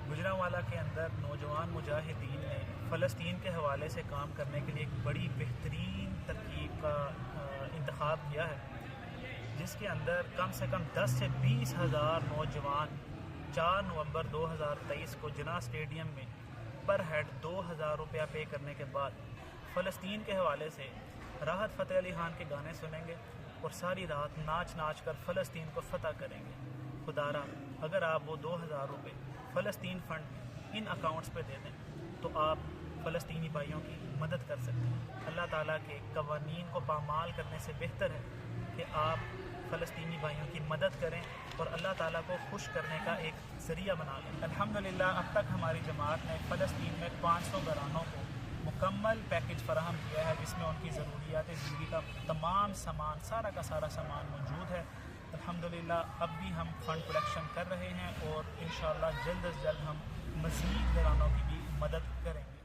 گوجرانوالا کے اندر نوجوان مجاہدین نے فلسطین کے حوالے سے کام کرنے کے لیے ایک بڑی بہترین ترکیب کا انتخاب کیا ہے، جس کے اندر کم سے کم 10 سے 20 ہزار نوجوان 4 نومبر 2023 کو جناح اسٹیڈیم میں پر ہیڈ 2000 روپیہ پے کرنے کے بعد فلسطین کے حوالے سے راحت فتح علی خان کے گانے سنیں گے اور ساری رات ناچ ناچ کر فلسطین کو فتح کریں گے۔ خدا را اگر آپ وہ 2000 روپے فلسطین فنڈ ان اکاؤنٹس پہ دے دیں تو آپ فلسطینی بھائیوں کی مدد کر سکتے ہیں۔ اللہ تعالیٰ کے قوانین کو پامال کرنے سے بہتر ہے کہ آپ فلسطینی بھائیوں کی مدد کریں اور اللہ تعالیٰ کو خوش کرنے کا ایک ذریعہ بنا لیں۔ الحمدللہ اب تک ہماری جماعت نے فلسطین میں 500 گھرانوں کو مکمل پیکج فراہم کیا ہے، جس میں ان کی ضروریات زندگی کا تمام سامان، سارا کا سارا سامان موجود ہے۔ الحمدللہ اب بھی ہم فنڈ کلیکشن کر رہے ہیں اور انشاءاللہ جلد از جلد ہم مزید گھرانوں کی بھی مدد کریں گے۔